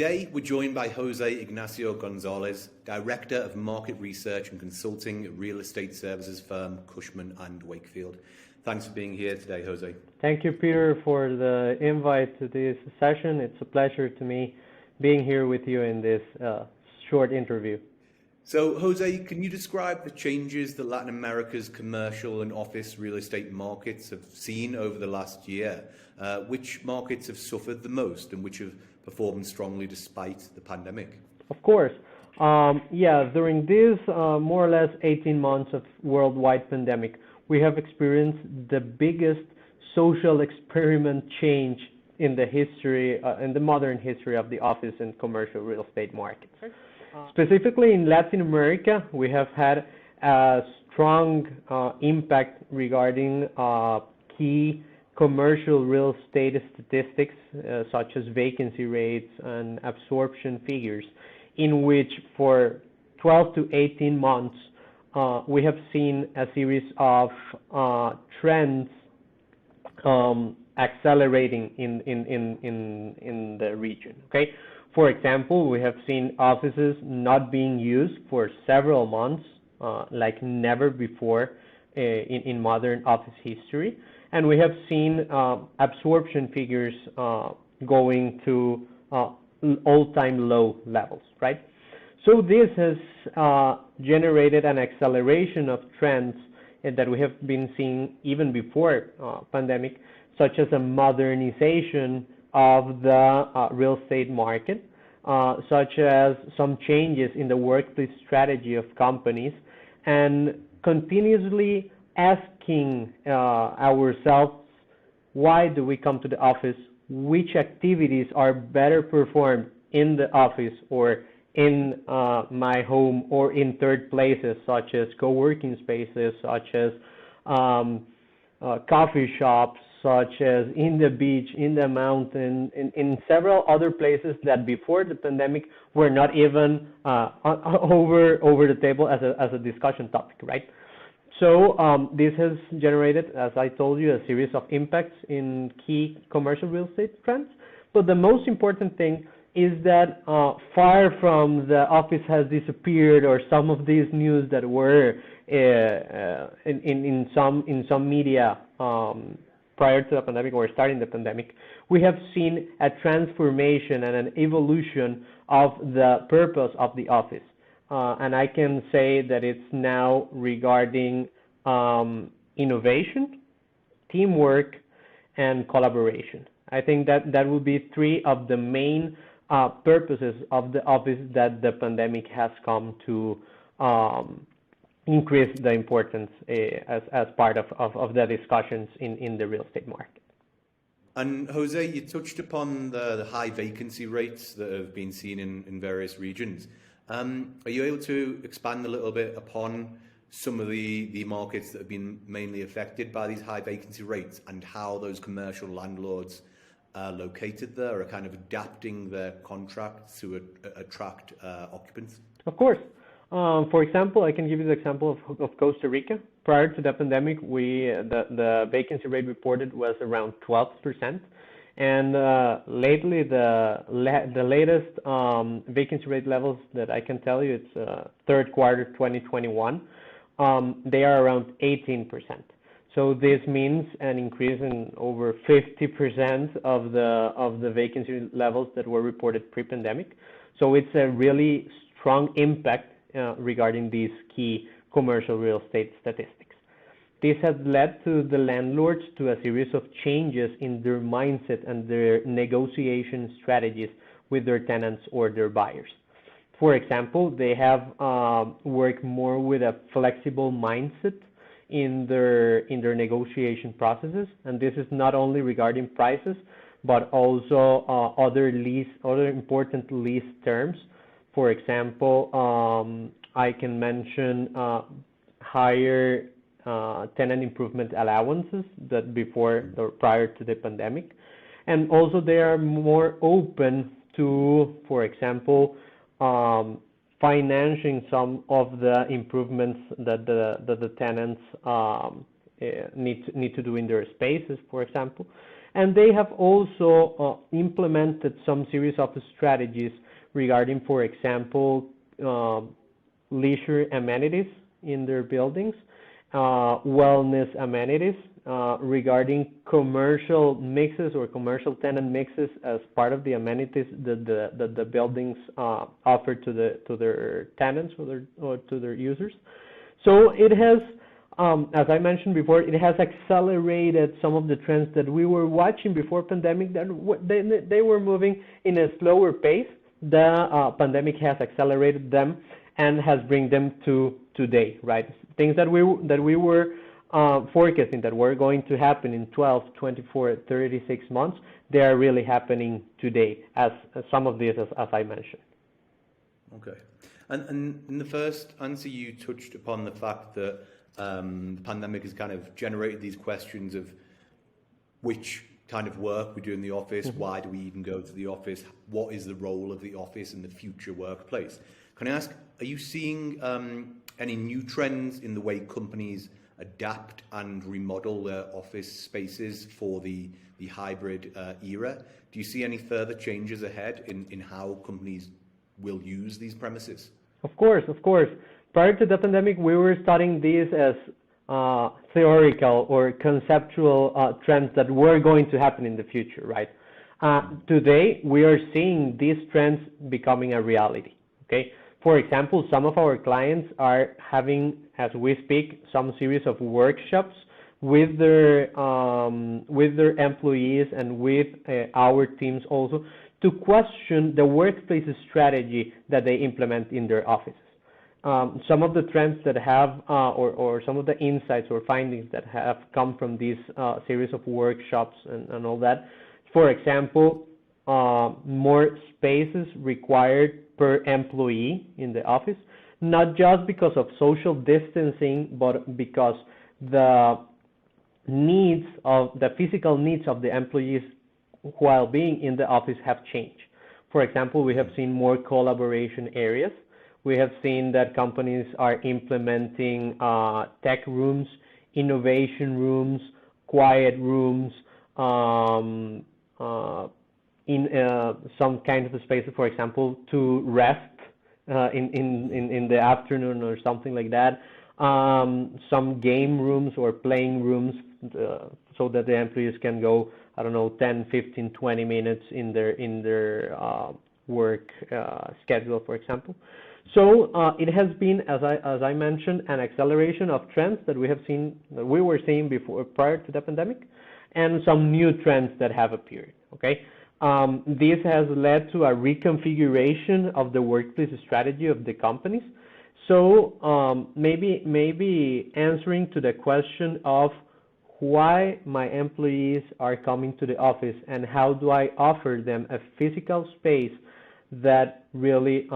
Today, we're joined by José Ignacio González, Director of Market Research and Consulting at real estate services firm Cushman and Wakefield. Thanks for being here today, José. Thank you, Peter, for the invite to this session. It's a pleasure to me being here with you in this short interview. So, José, can you describe the changes that Latin America's commercial and office real estate markets have seen over the last year? Which markets have suffered the most and which have performed strongly despite the pandemic? Of course. During these more or less 18 months of worldwide pandemic, we have experienced the biggest social experiment change in the history, in the modern history of the office and commercial real estate markets. Specifically in Latin America, we have had a strong impact regarding key commercial real estate statistics such as vacancy rates and absorption figures, in which for 12 to 18 months we have seen a series of trends accelerating in the region. Okay. For example, we have seen offices not being used for several months, like never before in modern office history. And we have seen absorption figures going to all-time low levels, right? So this has generated an acceleration of trends that we have been seeing even before pandemic, such as a modernization of the real estate market, such as some changes in the workplace strategy of companies, and continuously asking ourselves, why do we come to the office? Which activities are better performed in the office or in my home or in third places, such as co-working spaces, such as coffee shops, such as in the beach, in the mountain, in several other places that before the pandemic were not even over the table as a discussion topic, right? So this has generated, as I told you, a series of impacts in key commercial real estate trends. But the most important thing is that far from the office has disappeared or some of these news that were in some media prior to the pandemic or starting the pandemic, we have seen a transformation and an evolution of the purpose of the office. And I can say that it's now regarding innovation, teamwork, and collaboration. I think that would be three of the main purposes of the office that the pandemic has come to increase the importance as part of the discussions in the real estate market. And José, you touched upon the high vacancy rates that have been seen in various regions. Are you able to expand a little bit upon some of the markets that have been mainly affected by these high vacancy rates and how those commercial landlords located there are kind of adapting their contracts to attract occupants? Of course. For example, I can give you the example of Costa Rica. Prior to the pandemic, the vacancy rate reported was around 12%. And lately, the latest vacancy rate levels that I can tell you, it's third quarter 2021, they are around 18%. So this means an increase in over 50% of the vacancy levels that were reported pre-pandemic. So it's a really strong impact regarding these key commercial real estate statistics. This has led to the landlords to a series of changes in their mindset and their negotiation strategies with their tenants or their buyers. For example, they have worked more with a flexible mindset in their negotiation processes, and this is not only regarding prices, but also other important lease terms. For example, I can mention higher tenant improvement allowances that before or prior to the pandemic, and also they are more open to, for example, financing some of the improvements that the tenants need to do in their spaces, for example. And they have also implemented some series of strategies regarding, for example, leisure amenities in their buildings, wellness amenities, regarding commercial mixes or commercial tenant mixes as part of the amenities that the buildings offer to their tenants or to their users. So it has, as I mentioned before, it has accelerated some of the trends that we were watching before pandemic. That they were moving in a slower pace. The pandemic has accelerated them and has bring them to today, right? Things that we were forecasting that were going to happen in 12, 24, 36 months, they are really happening today, as some of these, as I mentioned. Okay. And in the first answer, you touched upon the fact that the pandemic has kind of generated these questions of which kind of work we do in the office, why do we even go to the office, what is the role of the office in the future workplace. Can I ask, are you seeing any new trends in the way companies adapt and remodel their office spaces for the hybrid era? Do you see any further changes ahead in how companies will use these premises? Of course. Prior to the pandemic, we were studying these as theoretical or conceptual trends that were going to happen in the future, right? Today, we are seeing these trends becoming a reality, okay? For example, some of our clients are having, as we speak, some series of workshops with their employees and with our teams also to question the workplace strategy that they implement in their offices. Some of the trends that have, or some of the insights or findings that have come from these series of workshops and all that. For example, more spaces required per employee in the office, not just because of social distancing, but because the physical needs of the employees while being in the office have changed. For example, we have seen more collaboration areas. We have seen that companies are implementing tech rooms, innovation rooms, quiet rooms, in some kind of spaces, for example, to rest in the afternoon or something like that. Some game rooms or playing rooms so that the employees can go, 10, 15, 20 minutes in their work schedule, for example. So it has been, as I mentioned, an acceleration of trends that we were seeing before, prior to the pandemic, and some new trends that have appeared. Okay, this has led to a reconfiguration of the workplace strategy of the companies. So maybe answering to the question of why my employees are coming to the office and how do I offer them a physical space that really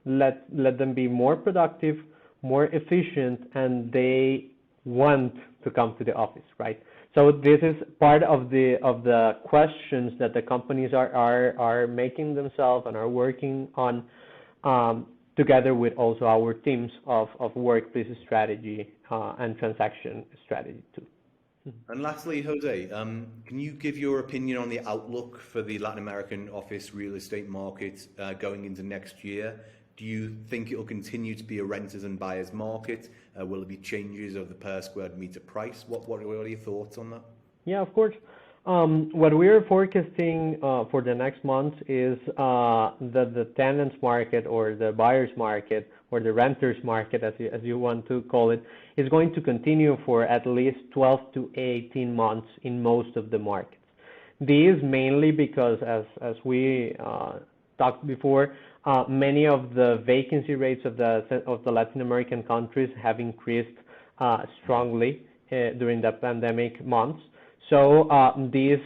let them be more productive, more efficient, and they want to come to the office, right? So this is part of the questions that the companies are making themselves and are working on together with also our teams of workplace strategy and transaction strategy too. And lastly, Jose, can you give your opinion on the outlook for the Latin American office real estate market going into next year? Do you think it will continue to be a renters and buyers market? Will there be changes of the per square meter price? What are your thoughts on that? Yeah, of course. What we're forecasting for the next month is that the tenants market or the buyers market or the renters market, as you want to call it, is going to continue for at least 12 to 18 months in most of the markets. This mainly because, as we talked before, many of the vacancy rates of the Latin American countries have increased strongly during the pandemic months. So this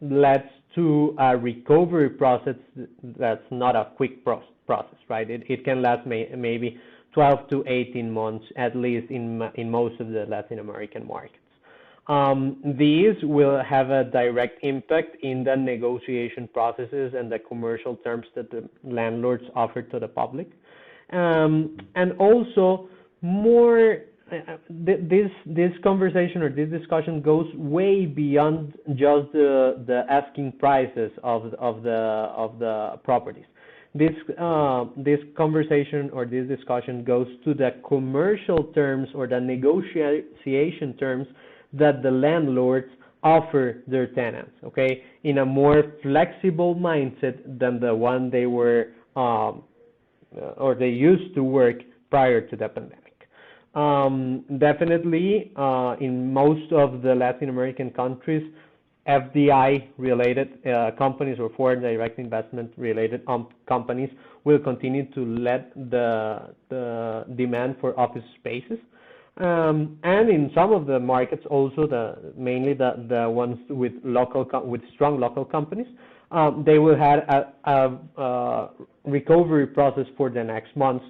leads to a recovery process that's not a quick process, right? It can last maybe 12 to 18 months, at least in most of the Latin American markets. These will have a direct impact in the negotiation processes and the commercial terms that the landlords offer to the public. And also more this conversation or this discussion goes way beyond just the asking prices of the properties. This conversation or this discussion goes to the commercial terms or the negotiation terms that the landlords offer their tenants, okay, in a more flexible mindset than the one they were or they used to work prior to the pandemic. Definitely, in most of the Latin American countries, FDI-related companies or foreign direct investment-related companies will continue to lead the demand for office spaces. And in some of the markets, also mainly the ones with strong local companies, they will have a recovery process for the next months.